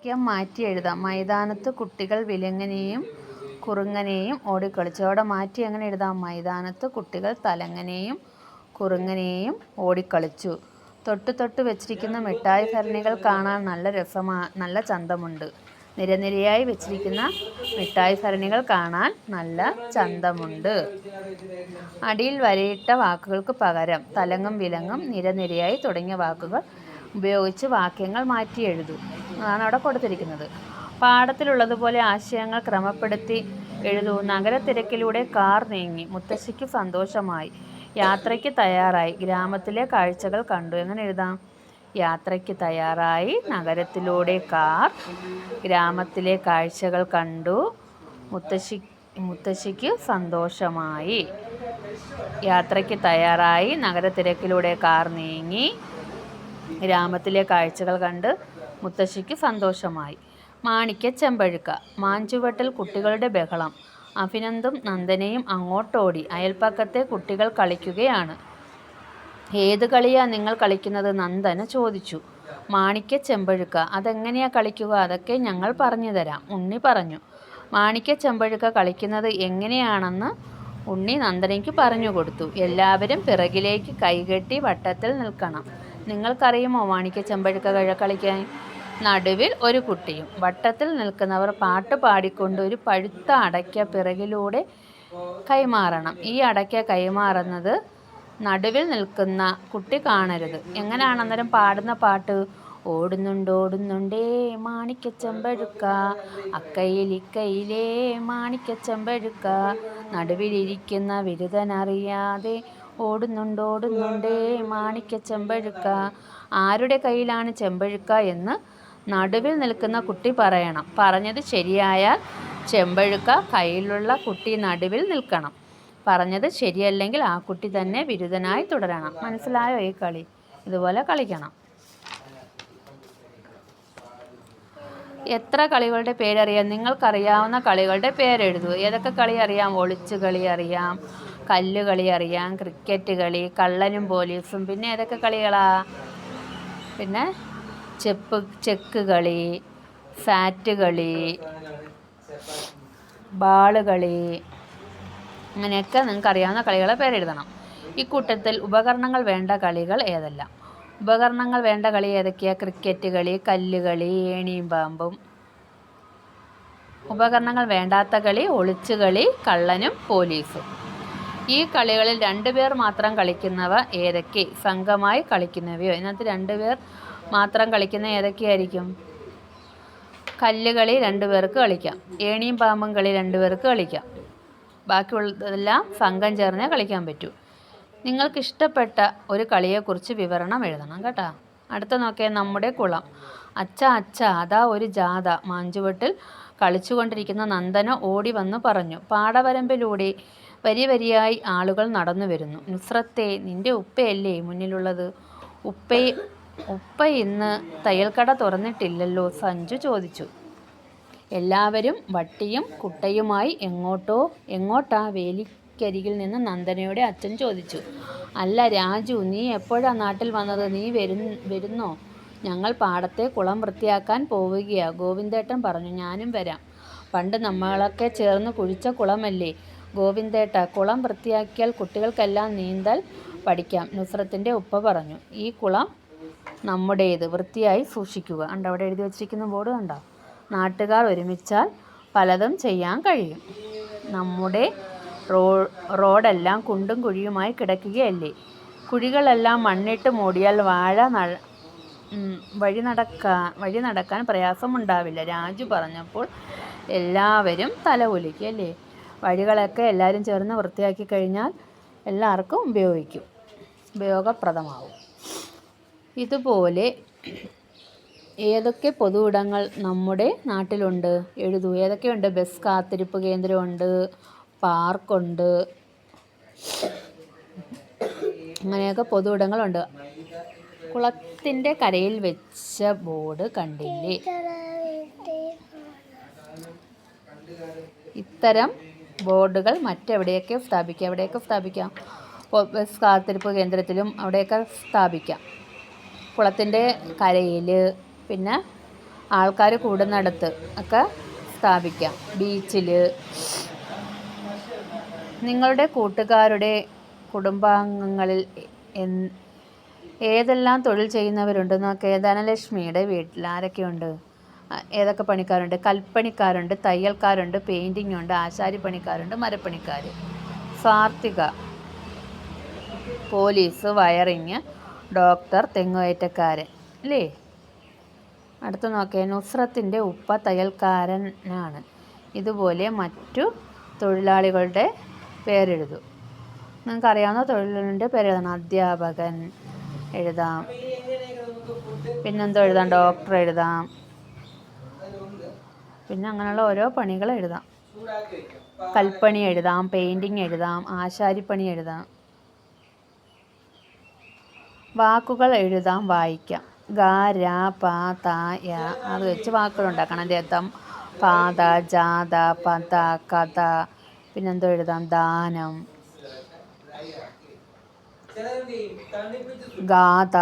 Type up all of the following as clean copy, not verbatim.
വാക്യം മാറ്റി എഴുതാം. മൈതാനത്ത് കുട്ടികൾ വിലങ്ങനെയും കുറുങ്ങനെയും ഓടിക്കളിച്ചു. അവിടെ മാറ്റി എങ്ങനെ എഴുതാം? മൈതാനത്ത് കുട്ടികൾ തലങ്ങനെയും കുറുങ്ങനെയും ഓടിക്കളിച്ചു. തൊട്ട് തൊട്ട് വെച്ചിരിക്കുന്ന മിഠായി ഭരണികൾ കാണാൻ നല്ല ചന്തമുണ്ട്. നിരനിരയായി വെച്ചിരിക്കുന്ന മിഠായി ഭരണികൾ കാണാൻ നല്ല ചന്തമുണ്ട്. അടിയിൽ വരയിട്ട വാക്കുകൾക്ക് പകരം തലങ്ങും വിലങ്ങും നിരനിരയായി തുടങ്ങിയ വാക്കുകൾ ഉപയോഗിച്ച് വാക്യങ്ങൾ മാറ്റി എഴുതൂ. അതാണ് അവിടെ കൊടുത്തിരിക്കുന്നത്. പാഠത്തിലുള്ളതുപോലെ ആശയങ്ങൾ ക്രമപ്പെടുത്തി എഴുതൂ. നഗരത്തിരക്കിലൂടെ കാർ നീങ്ങി. മുത്തശ്ശിക്ക് സന്തോഷമായി. യാത്രയ്ക്ക് തയ്യാറായി. ഗ്രാമത്തിലെ കാഴ്ചകൾ കണ്ടു. എങ്ങനെ എഴുതാം? യാത്രയ്ക്ക് തയ്യാറായി. നഗരത്തിലൂടെ കാർ. ഗ്രാമത്തിലെ കാഴ്ചകൾ കണ്ടു. മുത്തശ്ശിക്ക് സന്തോഷമായി. യാത്രയ്ക്ക് തയ്യാറായി. നഗരത്തിരക്കിലൂടെ കാർ നീങ്ങി. ഗ്രാമത്തിലെ കാഴ്ചകൾ കണ്ട് മുത്തശ്ശിക്ക് സന്തോഷമായി. മാണിക്യ ചെമ്പഴുക്ക. മാഞ്ചുവട്ടിൽ കുട്ടികളുടെ ബഹളം. അഭിനന്ദും നന്ദനയും അങ്ങോട്ടോടി. അയൽപ്പക്കത്തെ കുട്ടികൾ കളിക്കുകയാണ്. ഏത് കളിയാ നിങ്ങൾ കളിക്കുന്നത്? നന്ദന ചോദിച്ചു. മാണിക്യ ചെമ്പഴുക്ക. അതെങ്ങനെയാ കളിക്കുക? അതൊക്കെ ഞങ്ങൾ പറഞ്ഞു തരാം, ഉണ്ണി പറഞ്ഞു. മാണിക്യ ചെമ്പഴുക്ക കളിക്കുന്നത് എങ്ങനെയാണെന്ന് ഉണ്ണി നന്ദനയ്ക്ക് പറഞ്ഞു കൊടുത്തു. എല്ലാവരും പിറകിലേക്ക് കൈകെട്ടി വട്ടത്തിൽ നിൽക്കണം. നിങ്ങൾക്കറിയുമോ മാണിക്യ ചെമ്പഴുക്ക കളിക്കാൻ? നടുവിൽ ഒരു കുട്ടിയും. വട്ടത്തിൽ നിൽക്കുന്നവർ പാട്ട് പാടിക്കൊണ്ട് ഒരു പഴുത്ത അടയ്ക്ക പിറകിലൂടെ കൈമാറണം. ഈ അടയ്ക്ക കൈമാറുന്നത് നടുവിൽ നിൽക്കുന്ന കുട്ടി കാണരുത്. എങ്ങനെയാണ് അന്നേരം പാടുന്ന പാട്ട്? ഓടുന്നുണ്ടോടുന്നുണ്ടേ മാണിക്യ ചെമ്പഴുക്ക, അക്കയിൽ ഇക്കയിലേ മാണിക്യ ചെമ്പഴുക്ക, നടുവിലിരിക്കുന്ന ബിരുദനറിയാതെ ഓടുന്നുണ്ടോടുന്നുണ്ടേ മാണിക്യ ചെമ്പഴുക്ക. ആരുടെ കയ്യിലാണ് ചെമ്പഴുക്ക എന്ന് നടുവിൽ നിൽക്കുന്ന കുട്ടി പറയണം. പറഞ്ഞത് ശരിയായാൽ ചെമ്പഴുക്ക കയ്യിലുള്ള കുട്ടി നടുവിൽ നിൽക്കണം. പറഞ്ഞത് ശരിയല്ലെങ്കിൽ ആ കുട്ടി തന്നെ ബിരുദനായി തുടരണം. മനസ്സിലായോ ഈ കളി? ഇതുപോലെ കളിക്കണം. എത്ര കളികളുടെ പേരറിയാം? നിങ്ങൾക്കറിയാവുന്ന കളികളുടെ പേരെഴുതൂ. ഏതൊക്കെ കളി അറിയാം? ഒളിച്ചു കളി അറിയാം, കല്ലുകളി അറിയാം, ക്രിക്കറ്റ് കളി, കള്ളനും പോലീസും. പിന്നെ ഏതൊക്കെ കളികളാ? പിന്നെ ചെക്ക് കളി, സാറ്റ് കളി, ബാള് കളി, അങ്ങനെയൊക്കെ നിങ്ങൾക്കറിയാവുന്ന കളികളെ പേരെഴുതണം. ഇക്കൂട്ടത്തിൽ ഉപകരണങ്ങൾ വേണ്ട കളികൾ ഏതെല്ലാം? ഉപകരണങ്ങൾ വേണ്ട കളി ഏതൊക്കെയാണ്? ക്രിക്കറ്റ് കളി, കല്ലുകളി, ഏണിയും പാമ്പും. ഉപകരണങ്ങൾ വേണ്ടാത്ത കളി ഒളിച്ചുകളി, കള്ളനും പോലീസും. ഈ കളികളിൽ 2 പേർ മാത്രം കളിക്കുന്നവ ഏതൊക്കെ? സംഘമായി കളിക്കുന്നവയോ? ഇതിനകത്ത് 2 പേർ മാത്രം കളിക്കുന്ന ഏതൊക്കെയായിരിക്കും? കല്ലുകളി 2 പേർക്ക് കളിക്കാം. ഏണിയും പാമ്പും കളി 2 പേർക്ക് കളിക്കാം. ബാക്കിയുള്ളതെല്ലാം സംഘം ചേർന്നേ കളിക്കാൻ പറ്റൂ. നിങ്ങൾക്കിഷ്ടപ്പെട്ട ഒരു കളിയെക്കുറിച്ച് വിവരണം എഴുതണം കേട്ടോ. അടുത്ത നോക്കിയേ, നമ്മുടെ കുളം. അച്ഛ അതാ ഒരു ജാഥ. മാഞ്ചുവട്ടിൽ കളിച്ചുകൊണ്ടിരിക്കുന്ന നന്ദന ഓടി വന്നു പറഞ്ഞു. പാടവരമ്പിലൂടെ വരി വരിയായി ആളുകൾ നടന്നു വരുന്നു. നുസ്രത്തേ, നിന്റെ ഉപ്പയല്ലേ മുന്നിലുള്ളത്? ഉപ്പ ഇന്ന് തയ്യൽക്കട തുറന്നിട്ടില്ലല്ലോ, സഞ്ജു ചോദിച്ചു. എല്ലാവരും വട്ടിയും കുട്ടയുമായി എങ്ങോട്ടാ? വേലിക്കരികിൽ നിന്ന് നന്ദനയുടെ അച്ഛൻ ചോദിച്ചു. അല്ല രാജു, നീ എപ്പോഴാ നാട്ടിൽ വന്നത്? നീ വരുന്നോ? ഞങ്ങൾ പാടത്തെ കുളം വൃത്തിയാക്കാൻ പോവുകയാ, ഗോവിന്ദേട്ടൻ പറഞ്ഞു. ഞാനും വരാം. പണ്ട് നമ്മളൊക്കെ ചേർന്ന് കുഴിച്ച കുളമല്ലേ ഗോവിന്ദേട്ട. കുളം വൃത്തിയാക്കിയാൽ കുട്ടികൾക്കെല്ലാം നീന്തൽ പഠിക്കാം, നുസ്രത്തിൻ്റെ ഉപ്പ പറഞ്ഞു. ഈ കുളം നമ്മുടേത്, വൃത്തിയായി സൂക്ഷിക്കുക. കണ്ടോ അവിടെ എഴുതി വച്ചിരിക്കുന്ന ബോർഡ് കണ്ടോ? നാട്ടുകാർ ഒരുമിച്ചാൽ പലതും ചെയ്യാൻ കഴിയും. നമ്മുടെ റോഡെല്ലാം കുണ്ടും കുഴിയുമായി കിടക്കുകയല്ലേ. കുഴികളെല്ലാം മണ്ണിട്ട് മൂടിയാൽ വഴി നടക്കാൻ പ്രയാസമുണ്ടാവില്ല, രാജു പറഞ്ഞപ്പോൾ എല്ലാവരും തല കുലുക്കി. അല്ലേ, വഴികളൊക്കെ എല്ലാവരും ചേർന്ന് വൃത്തിയാക്കി കഴിഞ്ഞാൽ എല്ലാവർക്കും ഉപയോഗപ്രദമാവും. ഇതുപോലെ ഏതൊക്കെ പൊതു ഇടങ്ങൾ നമ്മുടെ നാട്ടിലുണ്ട്? എഴുതൂ. ഏതൊക്കെയുണ്ട്? ബസ് കാത്തിരിപ്പ് കേന്ദ്രമുണ്ട്, പാർക്കുണ്ട്, അങ്ങനെയൊക്കെ പൊതു ഇടങ്ങളുണ്ട്. കുളത്തിൻ്റെ കരയിൽ വെച്ച ബോർഡ് കണ്ടില്ലേ? ഇത്തരം ബോർഡുകൾ മറ്റെവിടെയൊക്കെ സ്ഥാപിക്കാം? ബസ് കാത്തിരിപ്പ് കേന്ദ്രത്തിലും അവിടെയൊക്കെ സ്ഥാപിക്കാം. കുളത്തിൻ്റെ കരയിൽ, പിന്നെ ആൾക്കാർ കൂടുന്നിടത്ത് ഒക്കെ സ്ഥാപിക്കാം. ബീച്ചിൽ. നിങ്ങളുടെ കൂട്ടുകാരുടെ കുടുംബാംഗങ്ങളിൽ ഏതെല്ലാം തൊഴിൽ ചെയ്യുന്നവരുണ്ട് നോക്കേ. ധനലക്ഷ്മിയുടെ വീട്ടിൽ ആരൊക്കെയുണ്ട്? ഏതൊക്കെ പണിക്കാരുണ്ട്? കൽപ്പണിക്കാരുണ്ട്, തയ്യൽക്കാരുണ്ട്, പെയിൻറ്റിംഗ് ഉണ്ട്, ആശാരിപ്പണിക്കാരുണ്ട്, മരപ്പണിക്കാർ. സാത്വിക പോലീസ്, വയറിങ്, ഡോക്ടർ, തെങ്ങുകയറ്റക്കാരൻ അല്ലേ? അടുത്ത് നോക്കിയാൽ നുസ്രത്തിൻ്റെ ഉപ്പ തയ്യൽക്കാരനാണ്. ഇതുപോലെ മറ്റു തൊഴിലാളികളുടെ പേരെഴുതൂ. നിങ്ങൾക്കറിയാവുന്ന തൊഴിലിൻ്റെ പേരെഴുതണം. അധ്യാപകൻ എഴുതാം. പിന്നെന്തോ എഴുതാം? ഡോക്ടർ എഴുതാം. പിന്നെ അങ്ങനെയുള്ള ഓരോ പണികൾ എഴുതാം. കൽപ്പണി എഴുതാം, പെയിൻറ്റിങ് എഴുതാം, ആശാരിപ്പണി എഴുതാം. വാക്കുകൾ എഴുതാം, വായിക്കാം. ഗ, ര, പ, ത, യ അത് വെച്ച് വാക്കുകൾ ഉണ്ടാക്കണം. രഥം, പാത, ജാത, പത, കഥ. പിന്നെന്തോ എഴുതാം? ദാനം, ഗാഥ.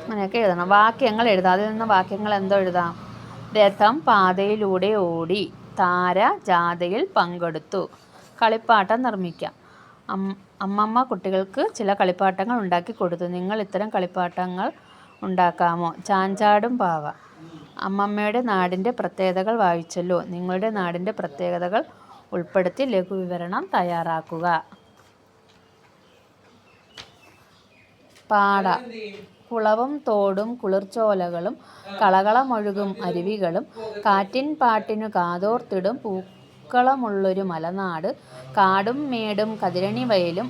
അങ്ങനെയൊക്കെ എഴുതണം. വാക്യങ്ങൾ എഴുതാം. അതിൽ നിന്ന് വാക്യങ്ങൾ എന്തോ എഴുതാം? രഥം പാതയിലൂടെ ഓടി. താര ജാഥയിൽ പങ്കെടുത്തു. കളിപ്പാട്ടം നിർമ്മിക്കാം. അമ്മമ്മ കുട്ടികൾക്ക് ചില കളിപ്പാട്ടങ്ങൾ ഉണ്ടാക്കി കൊടുത്തു. നിങ്ങൾ ഇത്തരം കളിപ്പാട്ടങ്ങൾ ഉണ്ടാക്കാമോ? ചാഞ്ചാടും പാവ. അമ്മമ്മയുടെ നാടിൻ്റെ പ്രത്യേകതകൾ വായിച്ചല്ലോ. നിങ്ങളുടെ നാടിൻ്റെ പ്രത്യേകതകൾ ഉൾപ്പെടുത്തി ലഘുവിവരണം തയ്യാറാക്കുക. പാട. കുളവും തോടും കുളിർച്ചോലകളും കളകളമൊഴുകും അരുവികളും കാറ്റിൻ പാട്ടിനു കാതോർത്തിടും പൂക്കളമുള്ളൊരു മലനാട്. കാടും മേടും കതിരണി വയലും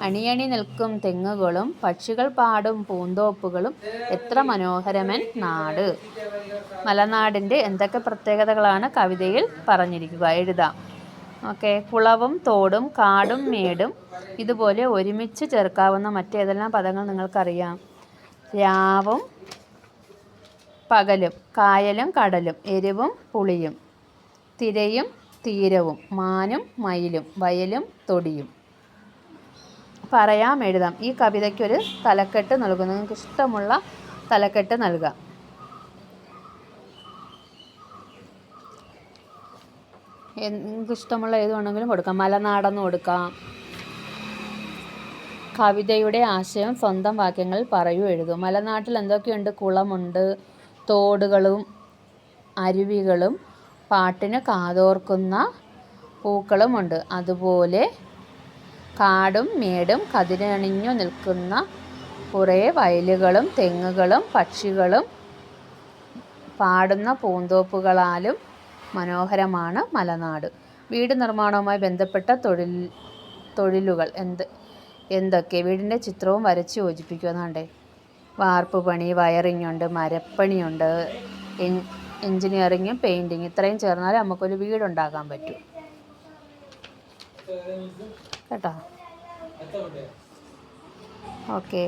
അണിയണി നിൽക്കും തെങ്ങുകളും പക്ഷികൾ പാടും പൂന്തോപ്പുകളും എത്ര മനോഹരമൻ നാട്. മലനാടിൻ്റെ എന്തൊക്കെ പ്രത്യേകതകളാണ് കവിതയിൽ പറഞ്ഞിരിക്കുക? എഴുതാം. ഓക്കെ. കുളവും തോടും കാടും മേടും. ഇതുപോലെ ഒരുമിച്ച് ചേർക്കാവുന്ന മറ്റേതെല്ലാം പദങ്ങൾ നിങ്ങൾക്കറിയാം? രാവും പകലും, കായലും കടലും, എരിവും പുളിയും, തിരയും തീരവും, മാനും മയിലും, വയലും തൊടിയും. പറയാം, എഴുതാം. ഈ കവിതയ്ക്കൊരു തലക്കെട്ട് നൽകുന്നു. നിങ്ങൾക്ക് ഇഷ്ടമുള്ള തലക്കെട്ട് നൽകാം. നിങ്ങൾക്ക് ഇഷ്ടമുള്ള ഏത് വേണമെങ്കിലും കൊടുക്കാം. മലനാടെന്ന് കൊടുക്കാം. കവിതയുടെ ആശയം സ്വന്തം വാക്യങ്ങളിൽ പറയൂ, എഴുതൂ. മലനാട്ടിൽ എന്തൊക്കെയുണ്ട്? കുളമുണ്ട്, തോടുകളും അരുവികളും പാട്ടിന് കാതോർക്കുന്ന പൂക്കളുമുണ്ട്. അതുപോലെ കാടും മേടും കതിരണിഞ്ഞു നിൽക്കുന്ന കുറേ വയലുകളും തെങ്ങുകളും പക്ഷികളും പാടുന്ന പൂന്തോപ്പുകളാലും മനോഹരമാണ് മലനാട്. വീട് നിർമ്മാണവുമായി ബന്ധപ്പെട്ട തൊഴിലുകൾ എന്തൊക്കെ? വീടിൻ്റെ ചിത്രവും വരച്ച് യോജിപ്പിക്കുന്നുണ്ട്. വാർപ്പ് പണി, വയറിംഗ് ഉണ്ട്, മരപ്പണിയുണ്ട്, എൻജിനീയറിങ്ങും പെയിൻറ്റിങ്. ഇത്രയും ചേർന്നാലേ നമുക്കൊരു വീടുണ്ടാക്കാൻ പറ്റൂ. കേട്ടോ? ഓക്കെ.